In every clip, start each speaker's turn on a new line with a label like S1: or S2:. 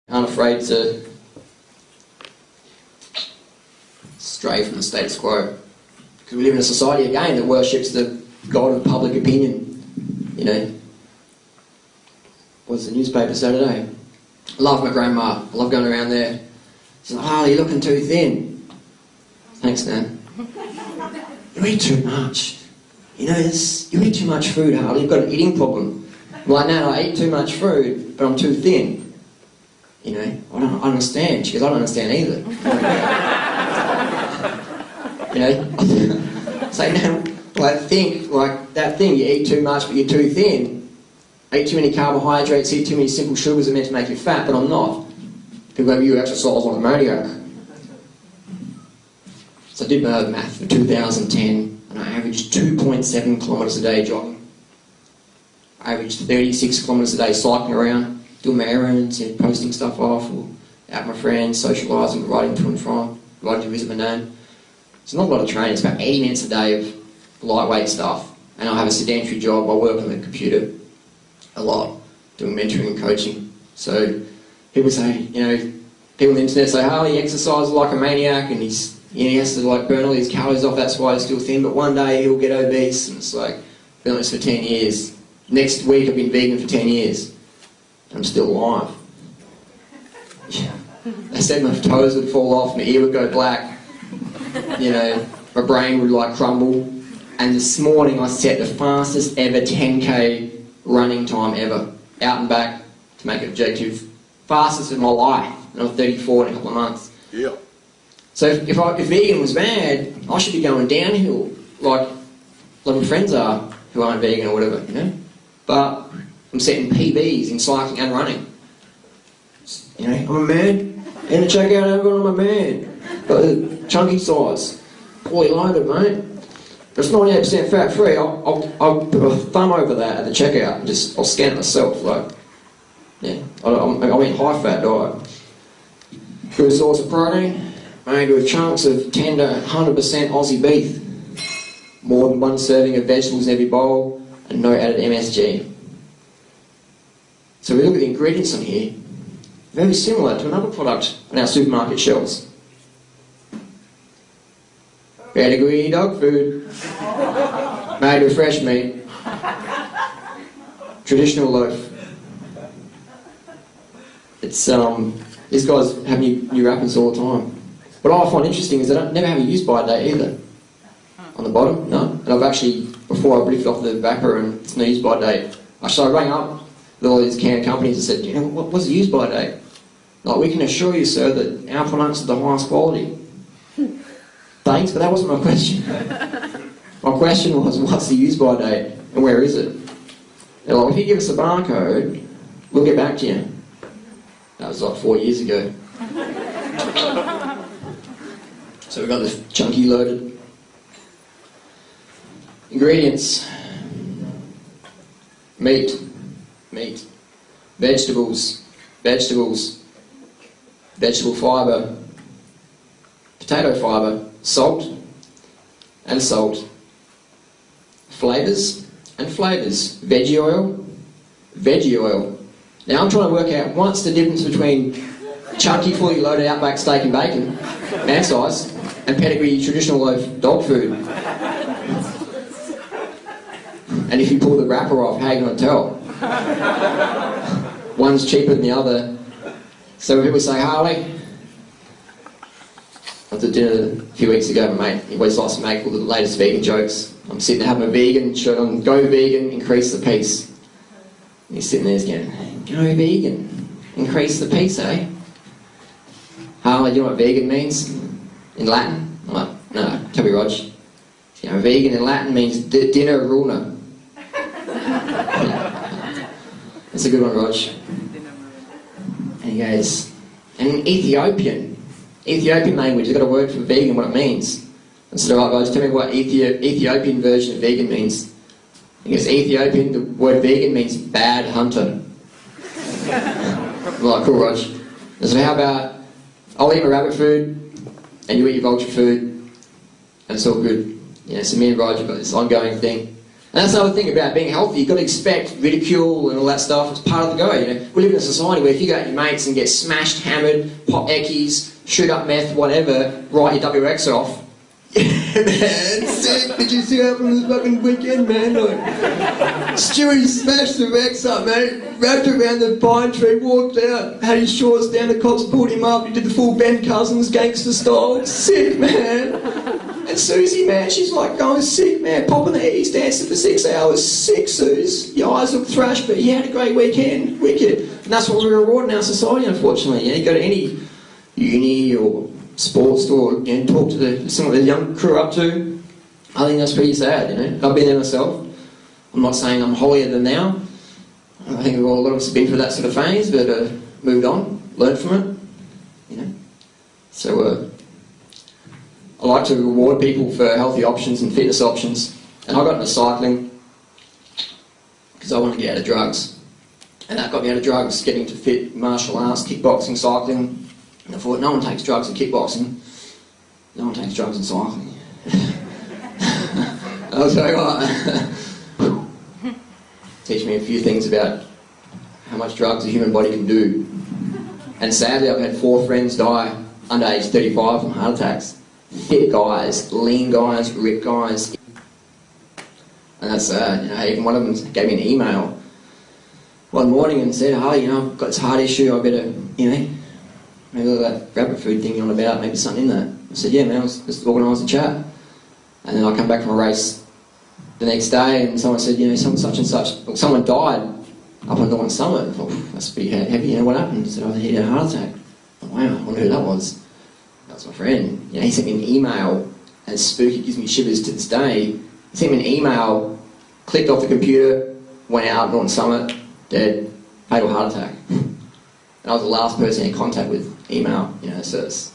S1: aren't afraid to stray from the status quo. Because we live in a society, again, that worships the god of public opinion. You know, what's the newspaper say today? I love my grandma. I love going around there. She's like, "Harley, you're looking too thin." Thanks, man. You eat too much. You know, you eat too much food, Harley. You've got an eating problem. I'm like, no, I eat too much food, but I'm too thin. You know, I don't understand. She goes, I don't understand either. You know, so now, like, think, like, that thing, you eat too much, but you're too thin. Eat too many carbohydrates, eat too many simple sugars that are meant to make you fat, but I'm not. People go, you exercise like a maniac. So I did my math for 2010, and I averaged 2.7 kilometres a day jogging. I averaged 36 kilometres a day cycling around, doing my errands, and posting stuff off, or out with my friends, socialising, riding to and from, riding to visit my nan. It's not a lot of training, it's about 80 minutes a day of lightweight stuff. And I have a sedentary job, I work on the computer a lot, doing mentoring and coaching. So people say, you know, people on the internet say, Harley, he exercises like a maniac and he has to like burn all his calories off, that's why he's still thin, but one day he'll get obese. And it's like, I've been on this for 10 years. Next week I've been vegan for 10 years. I'm still alive. They said my toes would fall off, my ear would go black, you know, my brain would like crumble. And this morning I set the fastest ever 10k running time ever, out and back, to make it objective. Fastest of my life, and I'm 34 in a couple of months.
S2: Yeah.
S1: So if vegan was bad, I should be going downhill, like my friends are, who aren't vegan or whatever, you know? But I'm setting PBs in cycling and running. You know, I'm a man. In the checkout, everyone, I'm a man. Got the chunky size. Fully loaded, mate. It's 98% fat free. I'll put a thumb over that at the checkout and I'll scan it myself. Like, yeah, I eat high fat diet. Good source of protein, made with chunks of 10 to 100% Aussie beef. More than one serving of vegetables in every bowl, and no added MSG. So we look at the ingredients on here, very similar to another product on our supermarket shelves. Pedigree dog food, made with fresh meat, traditional loaf. It's these guys have new wrappers all the time. What I find interesting is they never have a use-by date either. On the bottom, no. And I've actually, before I lifted off the wrapper and it's no use-by date, I rang up with all these canned companies and said, you know, what's the use-by date? Like, we can assure you, sir, that our products are the highest quality. Thanks, but that wasn't my question. My question was, what's the use-by date and where is it? They're like, if you give us a barcode, we'll get back to you. That was like 4 years ago. So we've got this chunky loaded. Ingredients: meat, vegetables, vegetable fibre, potato fibre, salt, flavours, veggie oil. Now I'm trying to work out what's the difference between chunky, fully loaded Outback steak and bacon, man size, and pedigree traditional loaf dog food. And if you pull the wrapper off, how are you going to tell? One's cheaper than the other. So when people say, Harley, I was at dinner a few weeks ago, my mate, he always likes to make all the latest vegan jokes. I'm sitting there having a vegan shirt on, go vegan, increase the peace. And he's sitting there going, go vegan, increase the peace, eh? Harley, do you know what vegan means in Latin? I'm like, no, tell me, Rog. You know, vegan in Latin means dinner runa. That's a good one, Rog. And he goes, and Ethiopian language, they've got a word for vegan, what it means. I said, alright guys, tell me what Ethiopian version of vegan means. He goes, Ethiopian, the word vegan means bad hunter. I'm like, cool, Rog. I said, how about, I'll eat my rabbit food, and you eat your vulture food, and it's all good. You know, so me and Rog have got this ongoing thing. And that's another thing about being healthy. You've got to expect ridicule and all that stuff. It's part of the go, you know. We live in a society where if you go out with your mates and get smashed, hammered, pop eckies, shoot up meth, whatever, write your WX off. Yeah, man, sick. Did you see what happened this fucking weekend, man? Like, Stewie smashed the Rex up, mate. Wrapped around the pine tree, walked out, had his shorts down, the cops pulled him up, he did the full Ben Cousins gangster style. Sick, man. And Susie, man, she's like going sick, man, popping the E's, dancing for 6 hours. Sick, Suze. Your eyes look thrashed, but you had a great weekend. Wicked. And that's what we reward in our society, unfortunately. You know, you go to any uni or sports store, you know, talk to some of the young crew up to. I think that's pretty sad, you know. I've been there myself. I'm not saying I'm holier than thou. I think a lot of us have been through that sort of phase, but moved on, learned from it, you know. So I like to reward people for healthy options and fitness options. And I got into cycling because I wanted to get out of drugs. And that got me out of drugs, getting into fit martial arts, kickboxing, cycling. And I thought, no one takes drugs in kickboxing. No one takes drugs in cycling. I'll tell you what. Teach me a few things about how much drugs a human body can do. And sadly, I've had 4 friends die under age 35 from heart attacks. Fit guys, lean guys, ripped guys. And that's sad. You know, even one of them gave me an email one morning and said, oh, you know, I've got this heart issue, I better, you know, maybe that rabbit food thing you're on about, maybe something in that. I said, yeah, man, let's organise a chat. And then I come back from a race the next day and someone said, you know, such and such, someone died up on Northern Summit. I thought, that's pretty heavy, you know, what happened? He said, oh, he had a heart attack. I thought, wow, I wonder who that was. That was my friend. You know, he sent me an email, and it's spooky, it gives me shivers to this day. He sent me an email, clicked off the computer, went out, Northern Summit, dead, fatal heart attack. And I was the last person in contact with email, you know, so it's,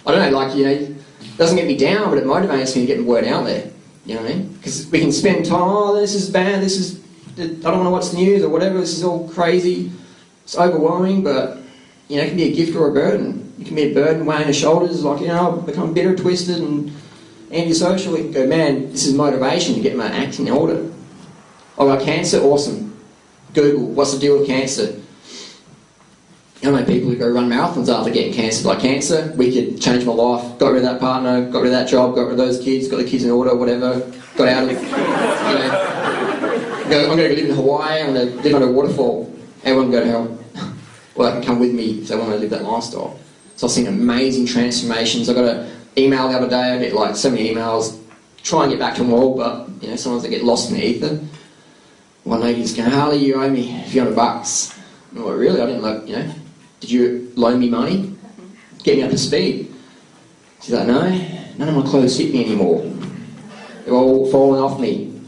S1: I don't know, like, you know, it doesn't get me down, but it motivates me to get the word out there, you know what I mean? Because we can spend time, oh, this is bad, this is, I don't want to watch the news or whatever, this is all crazy, it's overwhelming, but, you know, it can be a gift or a burden. It can be a burden weighing the shoulders, like, you know, I've become bitter, twisted and antisocial. You can go, man, this is motivation to get my act in order. Oh, I got cancer? Awesome. Google, what's the deal with cancer? I know people who go run marathons after getting cancer. Like, cancer, wicked, changed my life, got rid of that partner, got rid of that job, got rid of those kids, got the kids in order, whatever, got out of it. You know, I'm going to live in Hawaii, I'm going to live under a waterfall. Everyone can go to hell. Well, they can come with me if they want to live that lifestyle. So I've seen amazing transformations. I got an email the other day, I get like so many emails, try and get back to them all, but, you know, sometimes they get lost in the ether. One lady's going, Harley, you owe me a few $100. I'm like, really? I didn't look, you know. Did you loan me money? Get me up to speed. She's like, no, none of my clothes fit me anymore. They're all falling off me.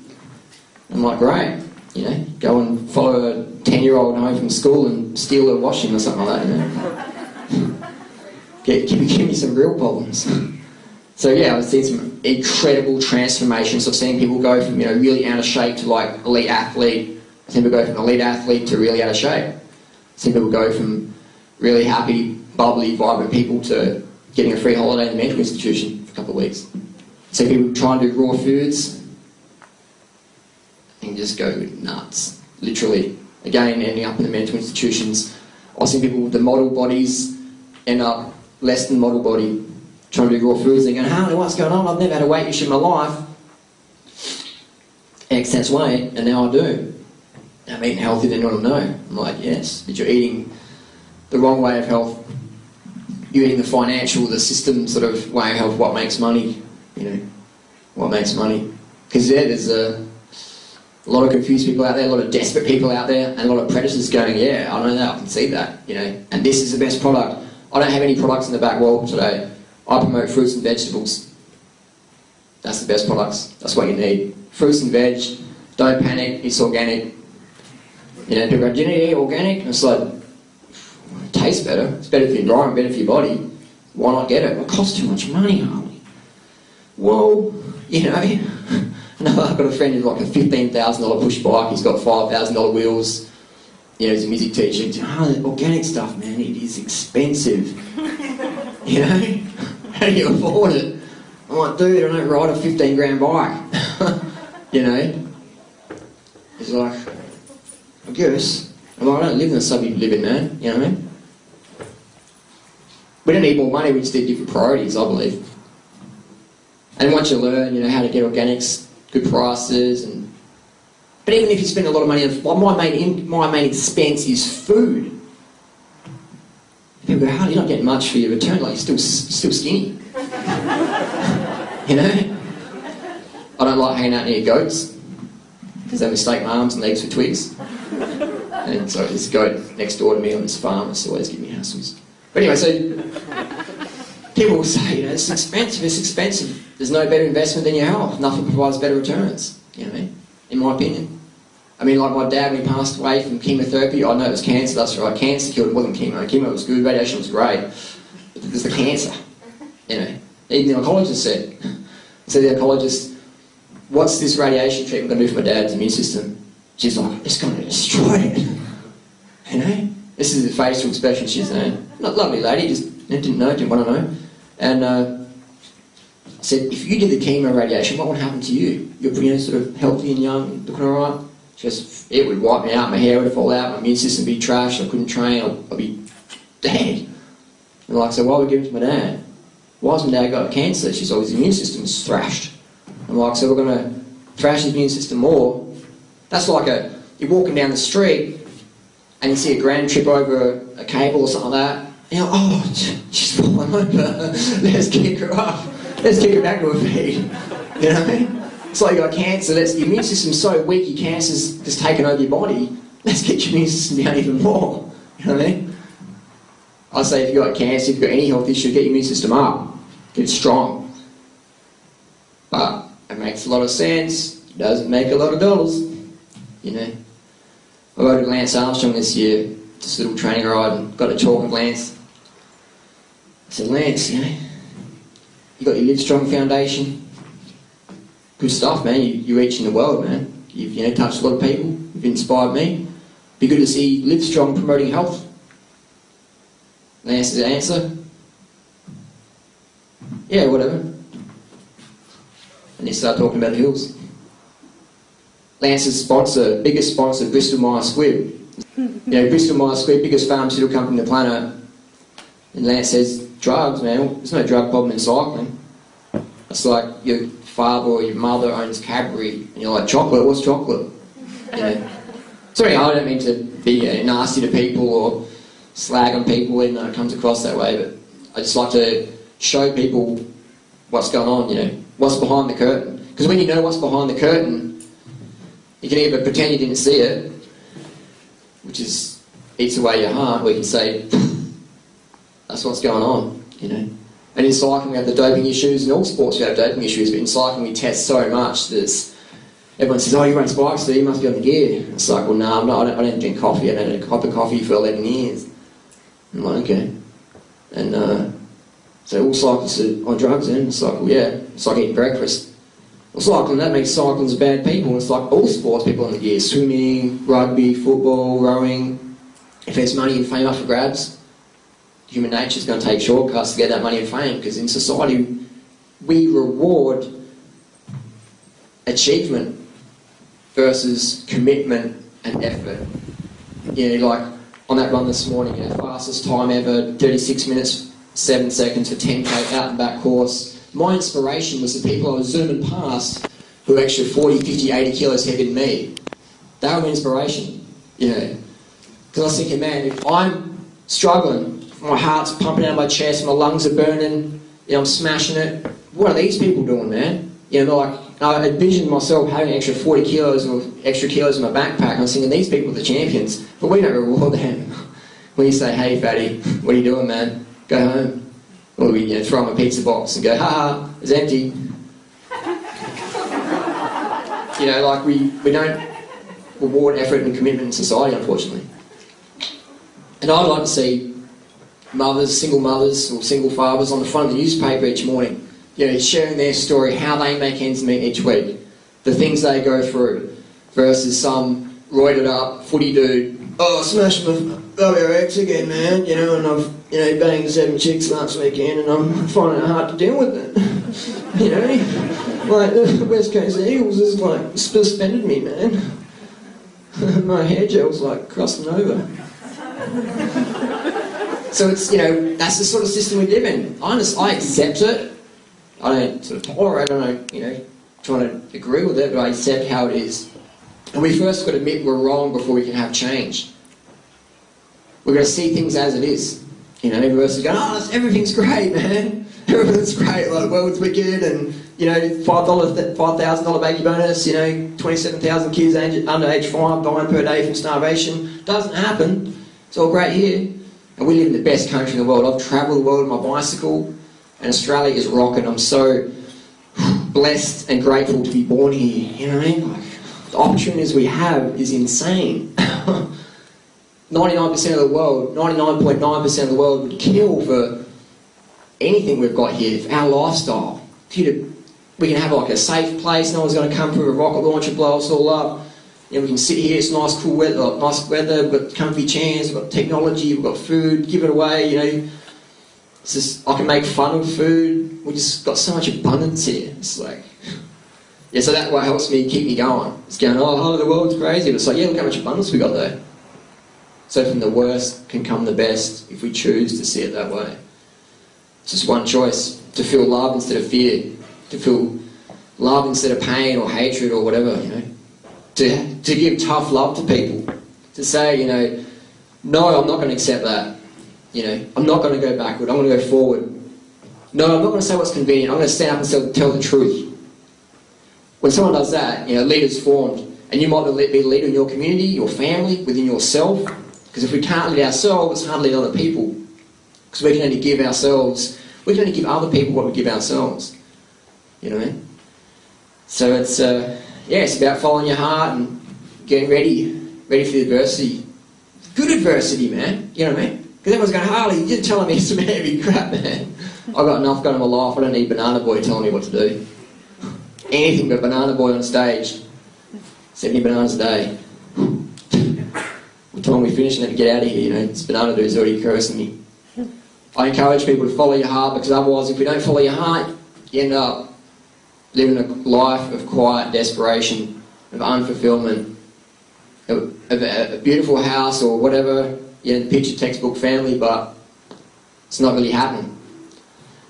S1: I'm like, great. You know, go and follow a 10-year-old home from school and steal her washing or something like that, you know. Give me some real problems. So yeah, I've seen some incredible transformations. I've seen people go from, you know, really out of shape to like elite athlete. I've seen people go from elite athlete to really out of shape. I've seen people go from really happy, bubbly, vibrant people to getting a free holiday in the mental institution for a couple of weeks. I've seen people try and do raw foods and just go nuts, literally. Again, ending up in the mental institutions. I've seen people with the model bodies end up less than model body, trying to do raw foods and going, Harley, what's going on? I've never had a weight issue in my life. Excess weight, and now I do. I'm eating healthy, then you want to know. I'm like, yes, but you're eating the wrong way of health. You're eating the financial, the system sort of way of health, what makes money, you know, what makes money. Because yeah, there's a lot of confused people out there, a lot of desperate people out there, and a lot of predators going, yeah, I know that, I can see that, you know, and this is the best product. I don't have any products in the back wall today. I promote fruits and vegetables. That's the best products. That's what you need. Fruits and veg. Don't panic. It's organic. You know, people go, do you need to eat organic? And it's like, it tastes better. It's better for your environment, better for your body. Why not get it? It costs too much money, Harley. Well, you know, I've got a friend who's like a $15,000 push bike. He's got $5,000 wheels. You know, he's a music teacher. He's like, oh, organic stuff, man, it is expensive. You know? How do you afford it? I'm like, dude, I don't ride a 15 grand bike. You know? He's like, I guess. I'm like, I don't live in the suburb you live in, man. You know what I mean? We don't need more money, we just need different priorities, I believe. And once you learn, you know, how to get organics, good prices, but even if you spend a lot of money on, my main expense is food. People go, how are you not getting much for your return? Like, you're still skinny. You know? I don't like hanging out near goats, because they mistake my arms and legs for twigs. And so this goat next door to me on this farm is always giving me hassles. But anyway, so people will say, you know, it's expensive. There's no better investment than your health. Nothing provides better returns, you know what I mean? In my opinion. I mean, like my dad, when he passed away from chemotherapy, I know it was cancer, that's right. Cancer killed, it wasn't chemo. Chemo was good, radiation was great. But there's the cancer, you know. Even the oncologist said. So the oncologist, what's this radiation treatment going to do for my dad's immune system? She's like, it's going to destroy it. You know? This is the facial expression she's saying. Not lovely lady, just didn't want to know. And I said, if you did the chemo radiation, what would happen to you? You're pretty sort of healthy and young, looking alright. She goes, it would wipe me out, my hair would fall out, my immune system would be trashed, I couldn't train, I'd be dead. And I'm like, so why would we give it to my dad? Why has my dad got cancer? She's like, his immune system's thrashed. I'm like, so we're going to thrash his immune system more? That's like you're walking down the street and you see a grand trip over a cable or something like that, and you're like, oh, she's falling over, let's kick her up, let's kick her back to her feet. You know what I mean? It's like you got cancer, your immune system's so weak, your cancer's just taken over your body, let's get your immune system down even more. You know what I mean? I say if you've got cancer, if you've got any health issue, get your immune system up, get it strong. But it makes a lot of sense, it doesn't make a lot of dollars, you know. I rode with Lance Armstrong this year, just a little training ride, and got to talk with Lance. I said, Lance, you know, you got your Live Strong Foundation. Good stuff, man. You're reaching the world, man. You've touched a lot of people. You've inspired me. Be good to see Live Strong promoting health. Lance's answer, yeah, whatever. And he started talking about the hills. Lance's sponsor, biggest sponsor, Bristol Myers Squibb. You know, Bristol Myers Squibb, biggest pharmaceutical company on the planet. And Lance says, drugs, man, there's no drug problem in cycling. It's like your father or your mother owns Cadbury, and you're like, chocolate, what's chocolate? You know. Sorry, I don't mean to be nasty to people or slag on people, even though it comes across that way, but I just like to show people what's going on, you know, what's behind the curtain. Because when you know what's behind the curtain, you can either pretend you didn't see it, which is eats away your heart, or you can say, that's what's going on, you know. And in cycling we have the doping issues, in all sports we have doping issues, but in cycling we test so much that everyone says, oh, you run spikes, so you must be on the gear. It's like, well, no, I'm not, I don't drink coffee, I don't have a cup of coffee for 11 years. I'm like, okay. And so all cyclists are on drugs then. It's like, well, yeah, it's like eating breakfast. Well, cycling, that makes cyclists bad people. It's like all sports people on the gear, swimming, rugby, football, rowing. If there's money and fame up for grabs, human nature's going to take shortcuts to get that money and fame, because in society we reward achievement versus commitment and effort. You know, like on that run this morning, you know, fastest time ever, 36 minutes, 7 seconds for 10k out and back course. My inspiration was the people I was zooming past who were extra 40, 50, 80 kilos heavier than me. They were my inspiration, you know. Because I was thinking, man, if I'm struggling, my heart's pumping out of my chest, my lungs are burning, you know, I'm smashing it, what are these people doing, man? You know, like, I envisioned myself having extra 40 kilos or extra kilos in my backpack, and I was thinking, these people are the champions, but we don't reward them. When you say, hey fatty, what are you doing, man? Go home. Or we throw them a pizza box and go, ha, it's empty. You know, like we don't reward effort and commitment in society, unfortunately. And I'd like to see mothers, single mothers or single fathers on the front of the newspaper each morning, you know, sharing their story, how they make ends meet each week, the things they go through, versus some roided up footy dude, oh, I smashed my WRX again, man, you know, and I've, you know, banged 7 chicks last weekend and I'm finding it hard to deal with it. You know, like the West Coast Eagles has like suspended me, man. My hair gel's like crossing over. So it's, you know, that's the sort of system we live in. I accept it. I don't sort of tolerate it. I don't, you know, trying to agree with it, but I accept how it is. And we first got to admit we're wrong before we can have change. We've got to see things as it is. You know, everyone else is going, oh, everything's great, man. Everything's great, like the world's wicked, and, you know, $5,000 baby bonus, you know, 27,000 kids under age 5 dying per day from starvation. Doesn't happen. It's all great here. And we live in the best country in the world. I've travelled the world on my bicycle, and Australia is rocking. I'm so blessed and grateful to be born here. You know what I mean? Like, the opportunities we have is insane. 99% of the world, 99.9% of the world would kill for anything we've got here, for our lifestyle. We can have like a safe place, no one's going to come through a rocket launcher, blow us all up. You know, we can sit here, it's nice, cool weather, we've got comfy chairs, we've got technology, we've got food, give it away, you know. It's just, I can make fun of food. We just got so much abundance here. It's like, yeah, so that what helps me keep me going. It's going, oh, the world's crazy. But it's like, yeah, look how much abundance we got there. So from the worst can come the best if we choose to see it that way. It's just one choice, to feel love instead of fear, to feel love instead of pain or hatred or whatever, you know. To give tough love to people, to say, you know, no, I'm not going to accept that. You know, I'm not going to go backward, I'm going to go forward. No, I'm not going to say what's convenient, I'm going to stand up and tell the truth. When someone does that, you know, leaders formed, and you might be a leader in your community, your family, within yourself, because if we can't lead ourselves, it's hard to lead other people. Because we can only give other people what we give ourselves. You know what I mean? So it's, yeah, it's about following your heart and getting ready for the adversity. Good adversity, man. You know what I mean? Because everyone's going, Harley, you're telling me some heavy crap, man. I've got enough going in my life. I don't need Banana Boy telling me what to do. Anything but Banana Boy on stage. 70 bananas a day. By the time we finish and then get out of here, you know, this banana dude's already cursing me. I encourage people to follow your heart, because otherwise, if we don't follow your heart, you end up living a life of quiet desperation, of unfulfillment, of a beautiful house or whatever, you know, the picture textbook family, but it's not really happening.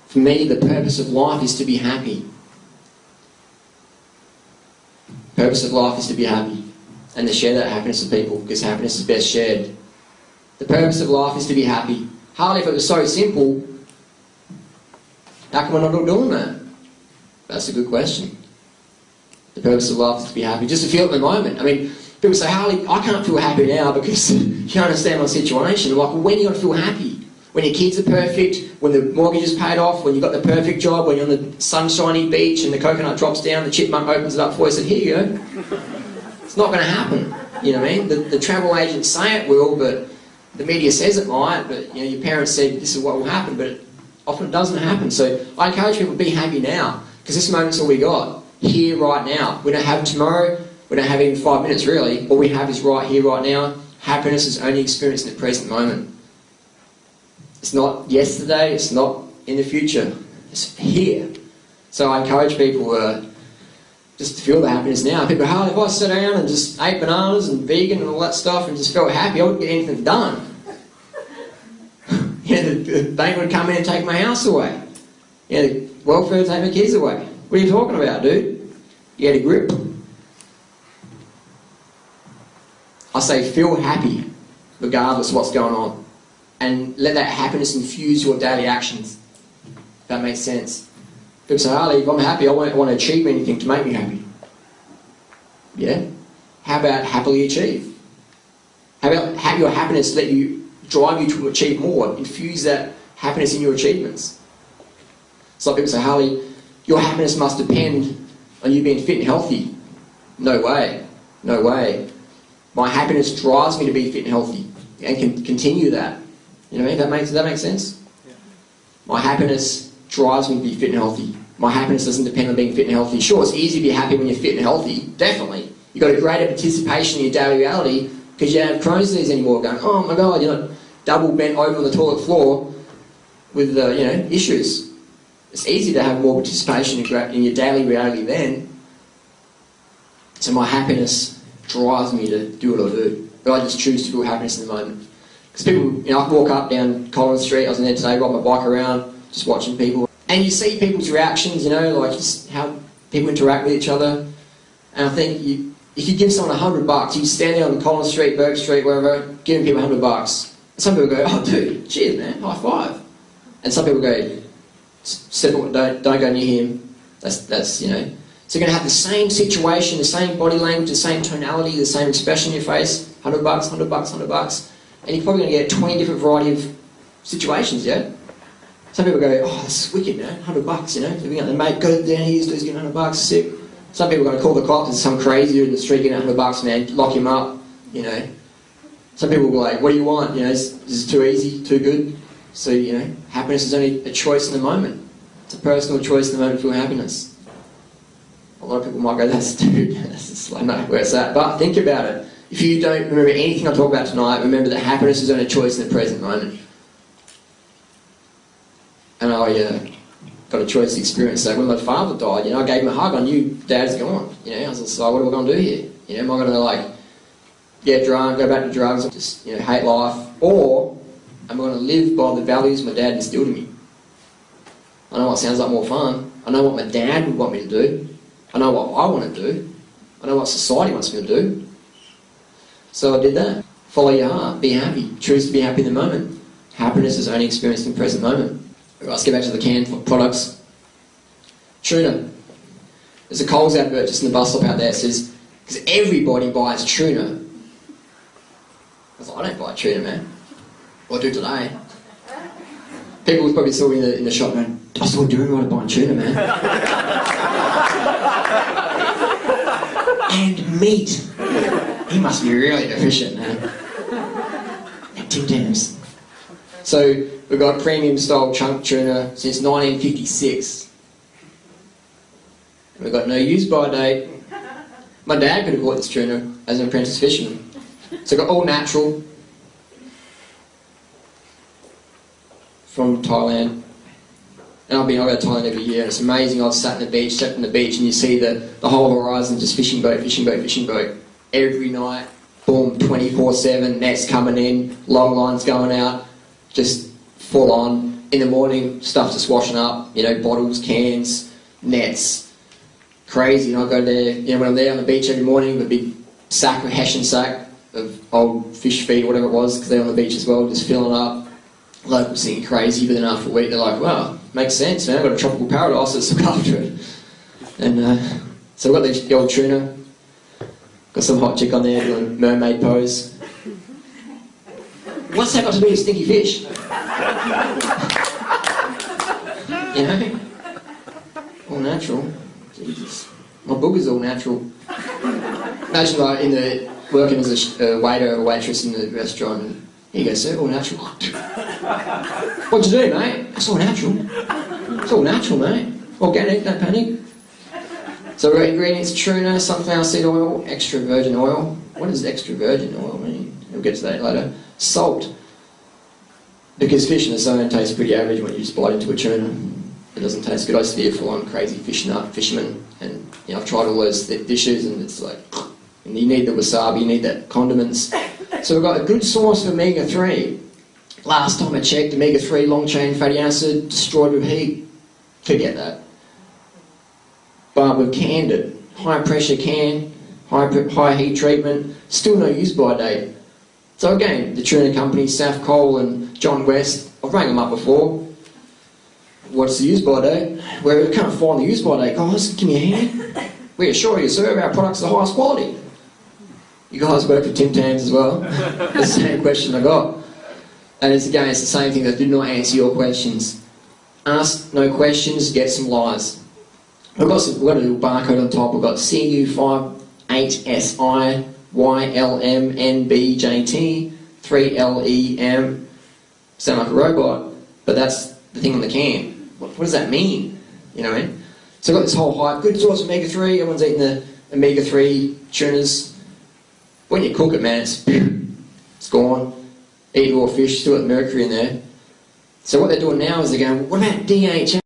S1: For me, the purpose of life is to be happy. The purpose of life is to be happy and to share that happiness with people, because happiness is best shared. The purpose of life is to be happy. Harley, if it was so simple, how come we're not all doing that? That's a good question. The purpose of life is to be happy, just to feel it in the moment. I mean, people say, Harley, I can't feel happy now because you understand my situation. I'm like, well, when are you going to feel happy? When your kids are perfect, when the mortgage is paid off, when you've got the perfect job, when you're on the sunshiny beach and the coconut drops down, the chipmunk opens it up for you and said, here you go. It's not going to happen. You know what I mean? The travel agents say it will, but the media says it might, but you know, your parents said this is what will happen, but it often doesn't happen. So I encourage people to be happy now, because this moment's all we got. Here, right now. We don't have tomorrow, we don't have even 5 minutes really. All we have is right here, right now. Happiness is only experienced in the present moment. It's not yesterday, it's not in the future. It's here. So I encourage people just to feel the happiness now. People go, if I sat down and just ate bananas and vegan and all that stuff and just felt happy, I wouldn't get anything done. Yeah, the bank would come in and take my house away. Yeah, the welfare would take my kids away. What are you talking about, dude? You had a grip. I say feel happy regardless of what's going on. And let that happiness infuse your daily actions. If that makes sense. People say, Harley, if I'm happy, I won't want to achieve anything to make me happy. Yeah? How about happily achieve? How about have your happiness drive you to achieve more? Infuse that happiness in your achievements. So people say, Harley, your happiness must depend on you being fit and healthy. No way. No way. My happiness drives me to be fit and healthy and can continue that. You know what I mean? Does that make sense? Yeah. My happiness drives me to be fit and healthy. My happiness doesn't depend on being fit and healthy. Sure, it's easy to be happy when you're fit and healthy. Definitely. You've got a greater participation in your daily reality because you don't have Crohn's disease anymore. Going, oh my God, you're not double bent over on the toilet floor with issues. It's easy to have more participation in your daily reality then. So my happiness drives me to do what I do. But I just choose to feel happiness in the moment. Because people, I can walk up down Collins Street, I was in there today, ride my bike around, just watching people. And you see people's reactions, like just how people interact with each other. And I think if you give someone $100, you stand there on Collins Street, Burke Street, wherever, giving people $100. Some people go, oh dude, cheers man, high five. And some people go, don't go near him. That's So you're going to have the same situation, the same body language, the same tonality, the same expression in your face, $100, $100, $100. And you're probably going to get 20 different variety of situations, yeah? Some people go, oh, that's wicked, man, $100, They're going to mate, go down here, he's getting $100, sick. Some people are going to call the cops, there's some crazy dude in the street getting $100, man, lock him up, Some people will go like, what do you want? This is too easy, too good. So, happiness is only a choice in the moment. It's a personal choice in the moment for happiness. A lot of people might go, that's stupid, that's just like, no, where's that? But think about it. If you don't remember anything I talk about tonight, remember that happiness is only a choice in the present moment. And I got a choice to experience that. When my father died, I gave him a hug. I knew Dad's gone. I was just like, what are we going to do here? Am I going to get drunk, go back to drugs, just hate life, or am I going to live by the values my dad instilled in me? I know what sounds like more fun. I know what my dad would want me to do. I know what I want to do. I know what society wants me to do. So I did that. Follow your heart. Be happy. Choose to be happy in the moment. Happiness is only experienced in the present moment. Right, let's get back to the canned products. Tuna. There's a Coles advert just in the bus stop out there that says, because everybody buys tuna. I was like, I don't buy tuna, man. Well, I do today. People probably saw me in the shop going, I saw Durianrider buying tuna, man. And meat. He must be really deficient, man. And Tim Tams. So we've got premium style chunk tuna since 1956. And we've got no use by date. My dad could have caught this tuna as an apprentice fisherman. So we've got all natural from Thailand. And I go to Thailand every year, and it's amazing. I've sat on the beach, stepped on the beach, and you see the whole horizon, just fishing boat, fishing boat, fishing boat. Every night, boom, 24/7, nets coming in, long lines going out, just full on. In the morning, stuff just washing up, bottles, cans, nets. Crazy. And I go there, when I'm there on the beach every morning with a big sack, a Hessian sack of old fish feed, whatever it was, because they're on the beach as well, just filling up. Locals think crazy, but then after a week they're like, wow, makes sense, man, I've got a tropical paradise, let's look after it. And so we've got the old tuna, got some hot chick on there doing mermaid pose. What's that got to do with stinky fish? All natural. Jesus. My booger's all natural. Imagine working as a waiter or waitress in the restaurant, and here you go, sir, all natural. What'd you do, mate? It's all natural. It's all natural, mate. Organic, don't panic. So we've got ingredients: tuna, sunflower seed oil, extra virgin oil. What does extra virgin oil mean? We'll get to that later. Salt. Because fish in its own tastes pretty average when you just bite into a tuna. It doesn't taste good. I used to be a full-on crazy fisherman, and I've tried all those dishes, and it's like, and you need the wasabi, you need that condiments. So we've got a good source of omega-3. Last time I checked, omega-3, long-chain fatty acid, destroyed with heat. Forget that. But we've canned it. High-pressure can, high heat treatment, still no use-by date. So again, the tuna company, Saf Cole and John West, I've rang them up before. What's the use-by date? Well, we can't find the use-by date, guys. Give me a hand. We assure you, sir, our products are the highest quality. You guys work for Tim Tams as well? That's the same question I got. And it's the same thing. That did not answer your questions. Ask no questions, get some lies. We've got a little barcode on top. We've got CU58SIYLMNBJT 3LEM. Sound like a robot, but that's the thing on the can. What does that mean? You know what I mean? So I've got this whole hype. Good source of omega-3. Everyone's eating the omega-3 tunas. When you cook it, man, it's gone. Eat raw fish, still got mercury in there. So what they're doing now is they're going, what about DHA?